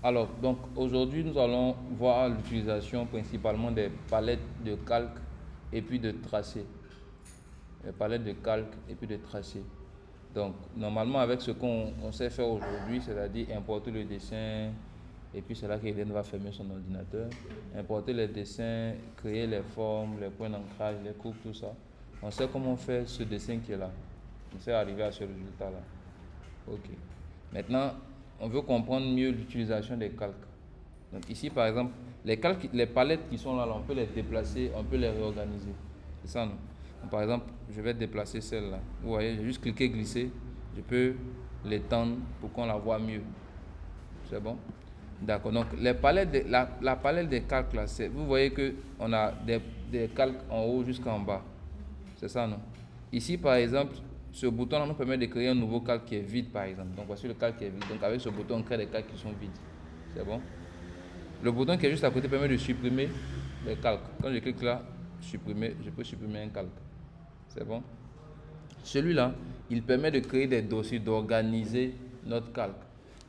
Alors, donc aujourd'hui, nous allons voir l'utilisation principalement des palettes de calque et puis de tracé. Les palettes de calque et puis de tracé. Donc, normalement, avec ce qu'on sait faire aujourd'hui, c'est-à-dire importer le dessin, et puis c'est là qu'Hélène va fermer son ordinateur, importer les dessins, créer les formes, les points d'ancrage, les coupes, tout ça. On sait comment faire ce dessin qui est là. On sait arriver à ce résultat-là. Ok. Maintenant, on veut comprendre mieux l'utilisation des calques. Donc ici, par exemple, les calques, les palettes qui sont là, on peut les déplacer, on peut les réorganiser. C'est ça, non? Donc, par exemple, je vais déplacer celle-là. Vous voyez, j'ai juste cliqué, glisser. Je peux l'étendre pour qu'on la voit mieux. C'est bon? D'accord. Donc, les palettes la palette des calques, là, vous voyez qu'on a des calques en haut jusqu'en bas. C'est ça, non? Ici, par exemple, ce bouton-là nous permet de créer un nouveau calque qui est vide, par exemple. Donc, voici le calque qui est vide. Donc, avec ce bouton, on crée des calques qui sont vides. C'est bon? Le bouton qui est juste à côté permet de supprimer les calques. Quand je clique là, supprimer, je peux supprimer un calque. C'est bon? Celui-là, il permet de créer des dossiers, d'organiser notre calque.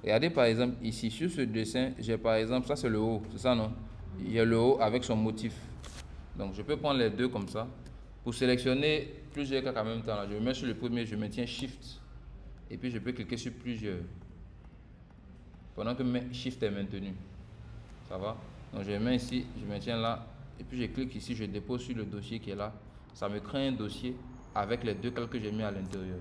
Regardez par exemple ici, sur ce dessin, j'ai par exemple, ça c'est le haut, c'est ça non? Il y a le haut avec son motif. Donc je peux prendre les deux comme ça. Pour sélectionner plusieurs calques en même temps, là, je me mets sur le premier, je maintiens Shift. Et puis je peux cliquer sur plusieurs. Pendant que Shift est maintenu. Ça va? Donc je mets ici, je maintiens là. Et puis je clique ici, je dépose sur le dossier qui est là. Ça me crée un dossier avec les deux calques que j'ai mis à l'intérieur.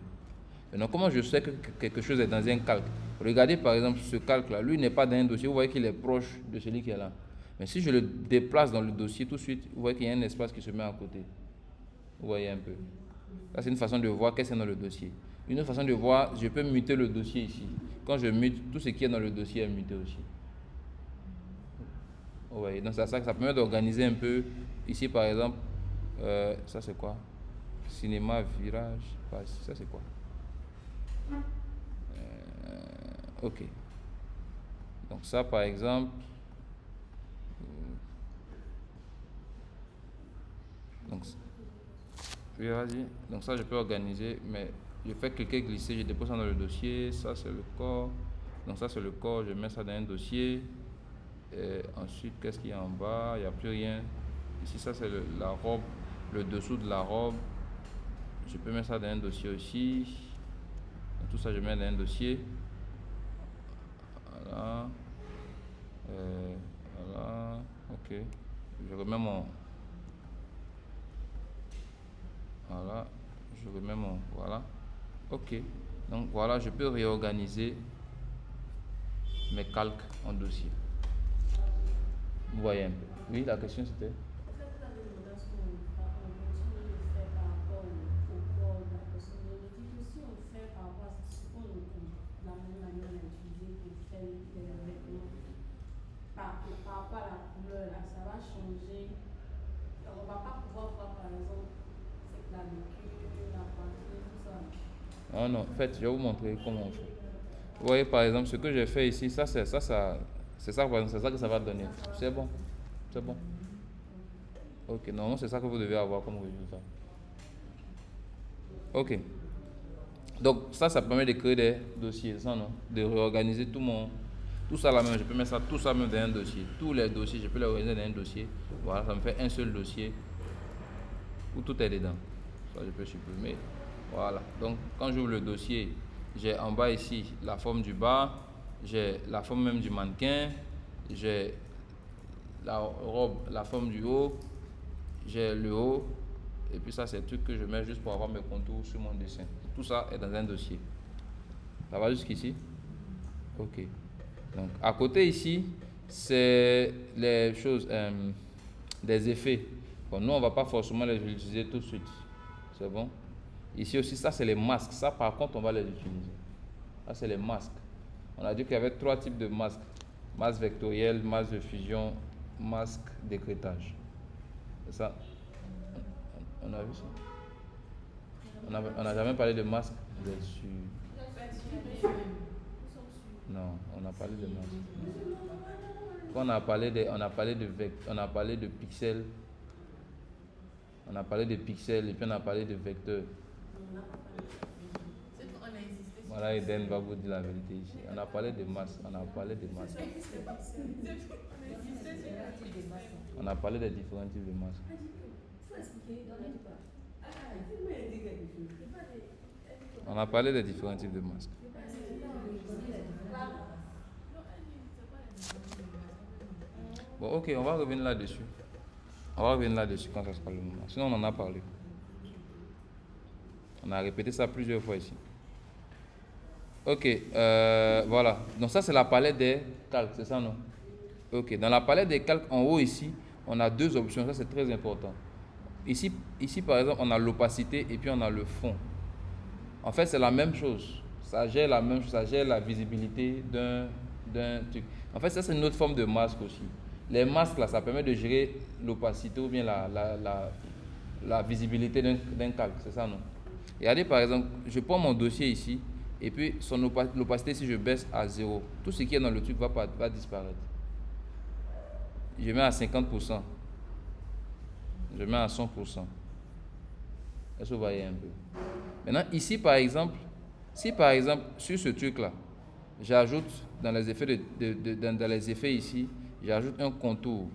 Maintenant, comment je sais que quelque chose est dans un calque? Regardez par exemple ce calque-là. Lui n'est pas dans un dossier. Vous voyez qu'il est proche de celui qui est là. Mais si je le déplace dans le dossier tout de suite, vous voyez qu'il y a un espace qui se met à côté. Vous voyez un peu. Ça, c'est une façon de voir qu'est-ce qu'il y a dans le dossier. Une autre façon de voir, je peux muter le dossier ici. Quand je mute, tout ce qui est dans le dossier est muté aussi. Vous voyez, donc ça permet d'organiser un peu. Ici, par exemple, ça c'est quoi? Cinéma, virage, ça c'est quoi? Ok. Donc ça, par exemple, donc, oui, vas-y. Donc ça, je peux organiser, mais je fais cliquer, glisser, je dépose ça dans le dossier. Ça, c'est le corps. Donc ça, c'est le corps, je mets ça dans un dossier. Et ensuite, qu'est-ce qu'il y a en bas? Il n'y a plus rien. Ici, ça, c'est la robe, le dessous de la robe. Je peux mettre ça dans un dossier aussi. Donc, tout ça, je mets dans un dossier. Voilà. Voilà. Ok. Je remets mon. Voilà. Je remets mon. Voilà. Ok. Donc voilà, je peux réorganiser mes calques en dossier. Vous voyez un peu. Oui, la question c'était. En fait, vous avez demandé à ce qu'on continue de faire par rapport au corps de la personne. Mais on dit que si on fait par rapport à ce qu'on la manière on a utilisé pour faire les vêtements, par rapport à la couleur, là, ça va changer. On ne va pas pouvoir voir, par exemple, c'est que la vécu, la poitrine, tout ça. Oh non, en fait, je vais vous montrer comment on fait. Vous voyez par exemple ce que j'ai fait ici, c'est ça, c'est ça que ça va donner. C'est bon, c'est bon. Ok, normalement c'est ça que vous devez avoir comme résultat. Ok. Donc ça permet de créer des dossiers, ça non? De réorganiser tout ça là même. Je peux mettre ça, tout ça même dans un dossier. Tous les dossiers, je peux les organiser dans un dossier. Voilà, ça me fait un seul dossier où tout est dedans. Ça je peux supprimer. Voilà. Donc quand j'ouvre le dossier, j'ai en bas ici la forme du bas, j'ai la forme même du mannequin, j'ai la robe, la forme du haut, j'ai le haut, et puis ça c'est le truc que je mets juste pour avoir mes contours sur mon dessin. Tout ça est dans un dossier. Ça va jusqu'ici? Ok. Donc à côté ici, c'est les choses, des effets. Bon, nous on va pas forcément les utiliser tout de suite. C'est bon? Ici aussi, ça c'est les masques. Ça par contre, on va les utiliser. Ça c'est les masques. On a dit qu'il y avait trois types de masques. Masque vectoriel, masque de fusion, masque d'écrêtage. C'est ça. On a vu ça. On n'a jamais parlé de masque dessus. Non, on a parlé de masque. Quand on a parlé de pixels. On a parlé de pixels et puis on a parlé de vecteurs. C'est qu'on a insisté sur Voilà, Eden va vous dire la vérité ici. On a parlé de masse. On a parlé de masse. On a parlé des différents types de masques. On a parlé des différents types de masques. Bon, ok, on va revenir là-dessus. On va revenir là-dessus quand ça sera le moment. Sinon, on en a parlé. On a répété ça plusieurs fois ici. Ok, voilà. Donc ça, c'est la palette des calques, c'est ça, non? Ok, dans la palette des calques, en haut ici, on a deux options. Ça, c'est très important. Ici, par exemple, on a l'opacité et puis on a le fond. En fait, c'est la même chose. Ça gère la même chose. Ça gère la visibilité d'un truc. En fait, ça, c'est une autre forme de masque aussi. Les masques, là, ça permet de gérer l'opacité ou bien la visibilité d'un calque. C'est ça, non? Regardez, par exemple, je prends mon dossier ici et puis l'opacité, si je baisse à 0, tout ce qui est dans le truc va disparaître. Je mets à 50%. Je mets à 100%. Est-ce que vous voyez un peu? Maintenant, ici, par exemple, si par exemple, sur ce truc-là, j'ajoute dans les effets, dans les effets ici, j'ajoute un contour.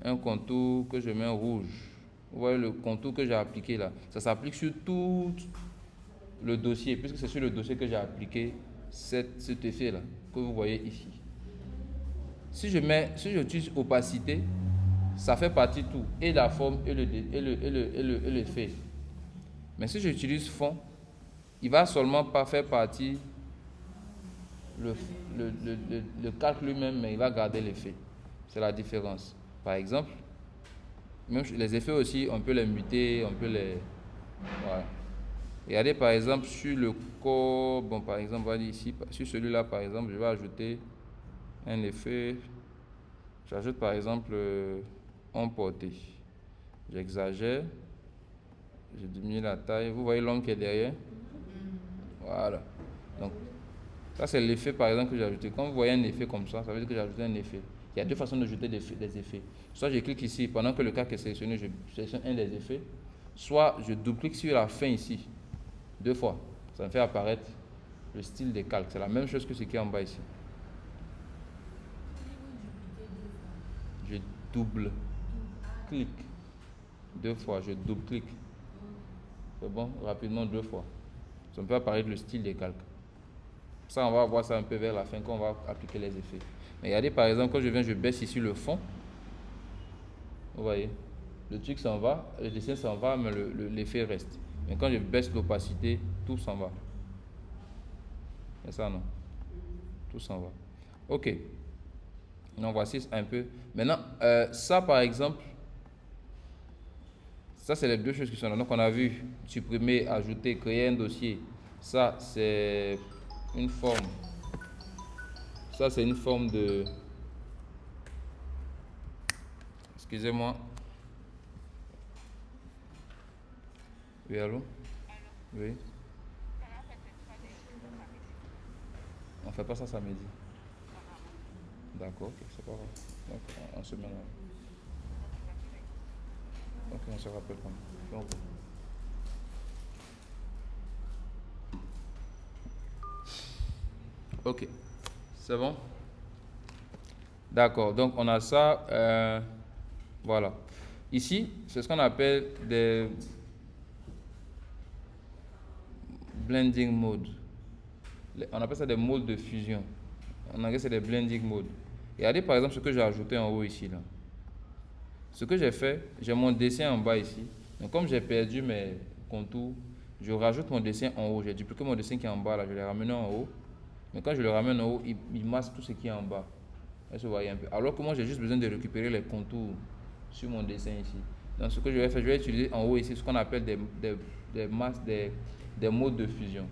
Un contour que je mets en rouge. Vous voyez le contour que j'ai appliqué là. Ça s'applique sur tout le dossier, puisque c'est sur le dossier que j'ai appliqué cet effet-là, que vous voyez ici. Si j'utilise opacité, ça fait partie de tout, et la forme et l'effet. Mais si j'utilise fond, il va seulement pas faire partie le calque lui-même, mais il va garder l'effet. C'est la différence. Par exemple, même les effets aussi, on peut les muter, on peut les... Voilà. Regardez par exemple sur le corps, bon par exemple, on va dire ici, sur celui-là par exemple, je vais ajouter un effet. J'ajoute par exemple emporté. J'exagère. Je diminue la taille. Vous voyez l'ombre qui est derrière? Voilà. Donc, ça c'est l'effet par exemple que j'ai ajouté. Quand vous voyez un effet comme ça veut dire que j'ai ajouté un effet. Il y a deux façons d'ajouter des effets. Soit je clique ici, pendant que le calque est sélectionné, je sélectionne un des effets. Soit je double-clique sur la fin ici, 2 fois. Ça me fait apparaître le style des calques. C'est la même chose que ce qui est en bas ici. Je double-clique 2 fois. Je double-clique. C'est bon, rapidement 2 fois. Ça me fait apparaître le style des calques. Ça, on va voir ça un peu vers la fin quand on va appliquer les effets. Mais regardez par exemple, quand je baisse ici le fond. Vous voyez, le truc s'en va, le dessin s'en va, mais l'effet reste. Mais quand je baisse l'opacité, tout s'en va. C'est ça, non? Tout s'en va. Ok. Donc voici un peu. Maintenant, ça par exemple, ça c'est les deux choses qui sont là. Donc on a vu supprimer, ajouter, créer un dossier. Ça c'est une forme. Ça c'est une forme de... Excusez-moi. Oui, allô? Oui. On fait pas ça samedi. D'accord, ok, c'est pas grave. Donc, on se met là. Ok, on se rappelle quand même. Ok, c'est bon? D'accord, donc on a ça. Voilà. Ici, c'est ce qu'on appelle des blending modes. On appelle ça des modes de fusion. En anglais, c'est des blending modes. Regardez par exemple ce que j'ai ajouté en haut ici. Là. Ce que j'ai fait, j'ai mon dessin en bas ici. Donc comme j'ai perdu mes contours, je rajoute mon dessin en haut. J'ai dupliqué mon dessin qui est en bas là, je l'ai ramené en haut. Mais quand je le ramène en haut, il masque tout ce qui est en bas. Est-ce que vous voyez un peu? Alors que moi, j'ai juste besoin de récupérer les contours sur mon dessin ici. Donc ce que je vais faire, je vais utiliser en haut ici ce qu'on appelle des masques, des modes de fusion.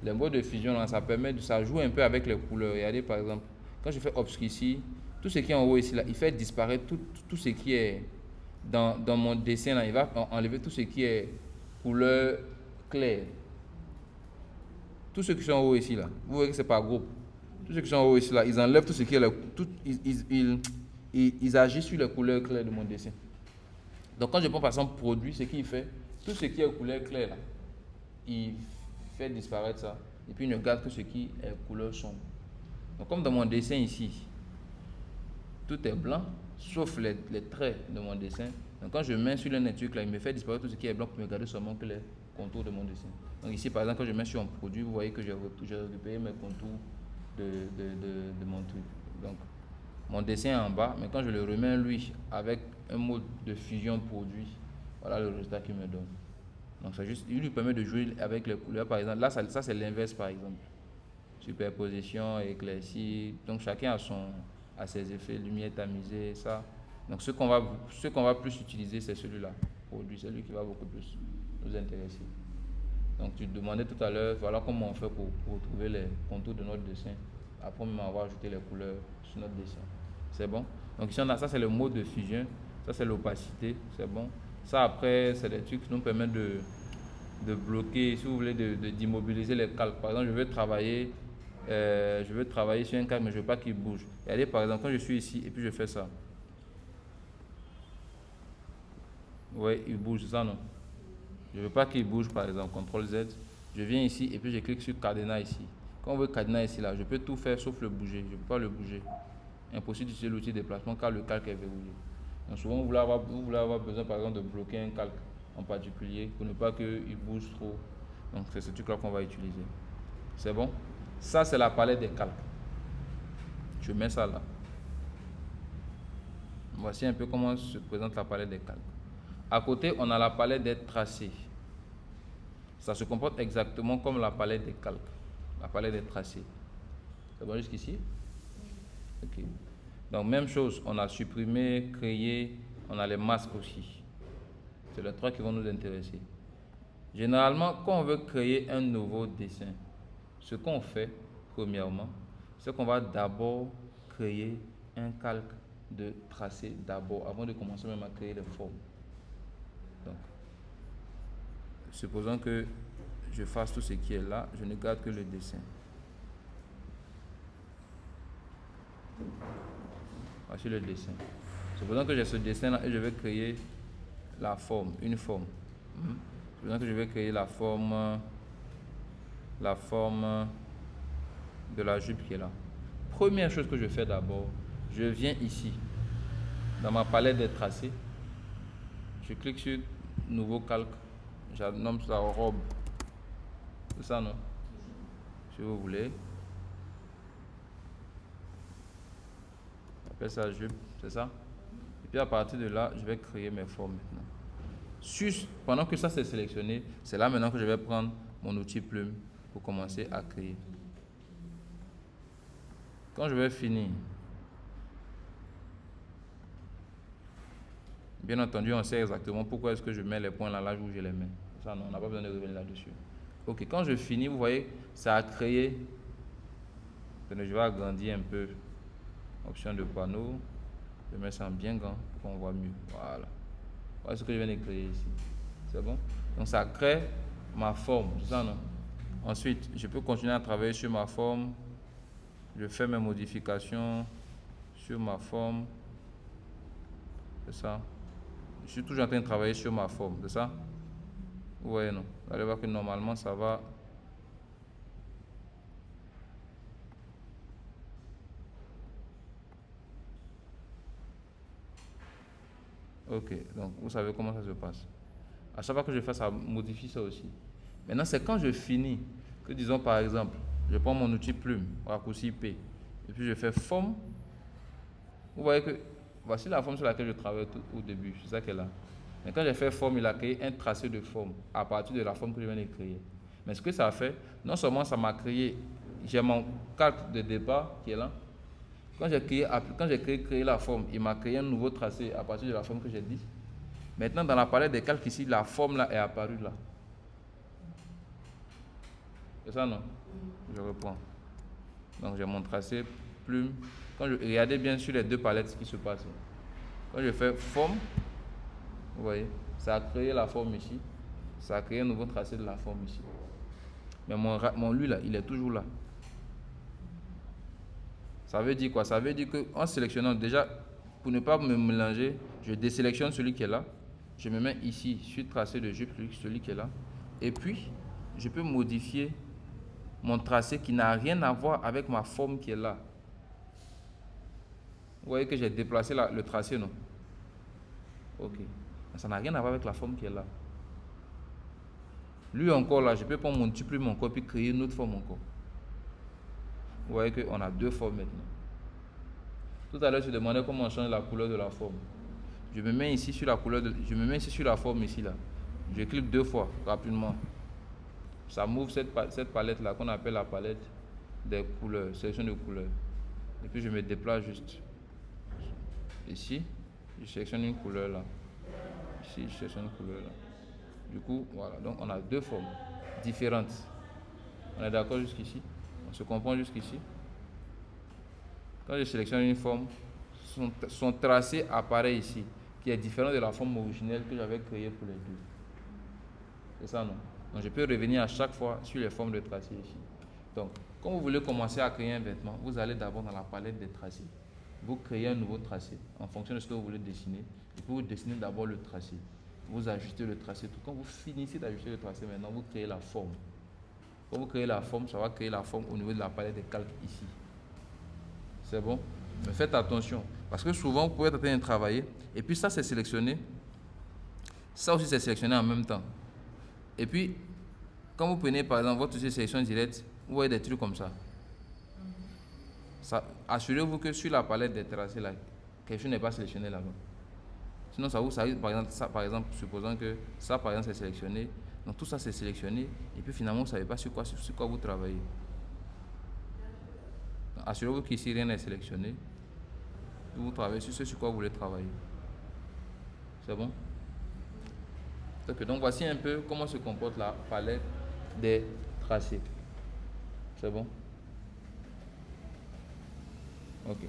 Les modes de fusion, là, ça joue un peu avec les couleurs. Regardez par exemple, quand je fais obscur ici, tout ce qui est en haut ici, là, il fait disparaître tout ce qui est dans mon dessin. Là, il va enlever tout ce qui est couleur claire. Tous ceux qui sont en haut ici, là, vous voyez que c'est par groupe. Tous ceux qui sont en haut ici, là, ils enlèvent tout ce qui est ils agissent sur les couleurs claires de mon dessin. Donc quand je prends par exemple produit, ce qu'il fait, tout ce qui est couleur claire, là, il fait disparaître ça. et puis il ne garde que ce qui est couleur sombre. Donc comme dans mon dessin ici, tout est blanc, sauf les traits de mon dessin. Donc quand je mets sur un truc là, il me fait disparaître tout ce qui est blanc pour me garder seulement que les contours de mon dessin. Donc ici par exemple, quand je mets sur un produit, vous voyez que j'ai récupéré mes contours de mon truc. Donc mon dessin est en bas, mais quand je le remets lui avec un mode de fusion produit, voilà le résultat qu'il me donne. Donc ça juste, il lui permet de jouer avec les couleurs par exemple. Là ça c'est l'inverse par exemple. Superposition, éclaircie, donc chacun a ses effets, lumière tamisée, ça. Donc ce qu'on va plus utiliser c'est celui-là, produit, celui qui va beaucoup plus nous intéresser. Donc tu demandais tout à l'heure, voilà comment on fait pour trouver les contours de notre dessin. Après même avoir ajouté les couleurs sur notre dessin. C'est bon. Donc ici on a ça, c'est le mode de fusion, ça c'est l'opacité, c'est bon. Ça après c'est des trucs qui nous permettent de bloquer, si vous voulez, d'immobiliser les calques. Par exemple, je veux travailler sur un calque, mais je ne veux pas qu'il bouge. Regardez, par exemple, quand je suis ici et puis je fais ça. Oui, il bouge, c'est ça, non? Je ne veux pas qu'il bouge, par exemple, CTRL Z. Je viens ici et puis je clique sur cadenas ici. Quand on veut cadenas ici, là, je peux tout faire sauf le bouger. Je ne peux pas le bouger. Impossible d'utiliser l'outil de déplacement car le calque est verrouillé. Donc souvent, vous voulez avoir besoin, par exemple, de bloquer un calque en particulier pour ne pas qu'il bouge trop. Donc c'est ce truc-là qu'on va utiliser. C'est bon? Ça, c'est la palette des calques. Je mets ça là. Voici un peu comment se présente la palette des calques. À côté, on a la palette des tracés. Ça se comporte exactement comme la palette des calques. La palette des tracés. C'est bon jusqu'ici? Ok. Donc, même chose, on a supprimé, créé, on a les masques aussi. C'est les trois qui vont nous intéresser. Généralement, quand on veut créer un nouveau dessin, ce qu'on fait, premièrement, c'est qu'on va d'abord créer un calque de tracé d'abord, avant de commencer même à créer les formes. Donc, supposons que je fasse tout ce qui est là, je ne garde que le dessin. Voici le dessin. Supposons que j'ai ce dessin là et je vais créer la forme, une forme. Supposons que je vais créer la forme de la jupe qui est là. Première chose que je fais d'abord, je viens ici, dans ma palette des tracés, je clique sur nouveau calque, je nomme ça robe. C'est ça, non? Si vous voulez. J'appelle ça jupe, c'est ça? Et puis à partir de là, je vais créer mes formes maintenant. Pendant que ça c'est sélectionné, c'est là maintenant que je vais prendre mon outil plume pour commencer à créer. Quand je vais finir, bien entendu, on sait exactement pourquoi est-ce que je mets les points là où je les mets. Ça, non, on n'a pas besoin de revenir là-dessus. Ok, quand je finis, vous voyez, ça a créé. Je vais agrandir un peu. Option de panneau. Je mets ça en bien grand pour qu'on voit mieux. Voilà. Voilà ce que je viens de créer ici. C'est bon? Donc ça crée ma forme. C'est ça, non? Ensuite, je peux continuer à travailler sur ma forme. Je fais mes modifications sur ma forme. C'est ça. Je suis toujours en train de travailler sur ma forme. C'est ça? Vous voyez, non? Vous allez voir que normalement, ça va. Ok, donc vous savez comment ça se passe. À chaque fois que je fais ça, modifie ça aussi. Maintenant, c'est quand je finis que, disons par exemple, je prends mon outil plume, raccourci P, et puis je fais forme. Vous voyez que voici la forme sur laquelle je travaille au début, c'est ça qu'elle est là. Mais quand j'ai fait forme, il a créé un tracé de forme à partir de la forme que je viens de créer. Mais ce que ça a fait, non seulement ça m'a créé, j'ai mon calque de départ qui est là. Quand j'ai créé la forme, il m'a créé un nouveau tracé à partir de la forme que j'ai dit. Maintenant, dans la palette des calques ici, la forme là est apparue là. C'est ça, non? Je reprends. Donc, j'ai mon tracé, plume. Regardez bien sur les deux palettes ce qui se passe. Quand je fais forme, vous voyez, ça a créé la forme ici. Ça a créé un nouveau tracé de la forme ici. Mais mon lui là, il est toujours là. Ça veut dire quoi? Ça veut dire qu'en sélectionnant, déjà, pour ne pas me mélanger, je désélectionne celui qui est là. Je me mets ici, sur tracé de jupe, celui qui est là. Et puis, je peux modifier mon tracé qui n'a rien à voir avec ma forme qui est là. Vous voyez que j'ai déplacé le tracé, non? Ok. Ça n'a rien à voir avec la forme qui est là. Lui encore là, je peux prendre mon supprime encore puis créer une autre forme encore. Vous voyez qu'on a deux formes maintenant. Tout à l'heure, je demandais comment on change la couleur de la forme. Je me mets ici sur la couleur je me mets ici sur la forme ici là. Je clique deux fois rapidement. Ça m'ouvre cette palette là qu'on appelle la palette des couleurs, sélection de couleurs. Et puis je me déplace juste ici, je sélectionne une couleur là. Ici, je sélectionne une couleur là. Du coup, voilà. Donc on a deux formes différentes. On est d'accord jusqu'ici? On se comprend jusqu'ici? Quand je sélectionne une forme, son tracé apparaît ici, qui est différent de la forme originelle que j'avais créée pour les deux. C'est ça, non? Donc je peux revenir à chaque fois sur les formes de tracé ici. Donc, quand vous voulez commencer à créer un vêtement, vous allez d'abord dans la palette des tracés. Vous créez un nouveau tracé en fonction de ce que vous voulez dessiner. Et puis vous dessinez d'abord le tracé. Vous ajustez le tracé. Quand vous finissez d'ajuster le tracé, maintenant vous créez la forme. Quand vous créez la forme, ça va créer la forme au niveau de la palette des calques ici. C'est bon? Mais faites attention. Parce que souvent, vous pouvez être en train de travailler. Et puis ça, c'est sélectionné. Ça aussi, c'est sélectionné en même temps. Et puis, quand vous prenez par exemple votre outil de sélection directe, vous voyez des trucs comme ça. Assurez-vous que sur la palette des tracés, là, quelque chose n'est pas sélectionné là-bas. Sinon, ça vous arrive, par exemple, supposons que ça, par exemple, c'est sélectionné. Donc, tout ça, c'est sélectionné. Et puis, finalement, vous ne savez pas sur quoi vous travaillez. Assurez-vous qu'ici, rien n'est sélectionné. Vous travaillez sur ce sur quoi vous voulez travailler. C'est bon? Donc, voici un peu comment se comporte la palette des tracés. C'est bon? Ok.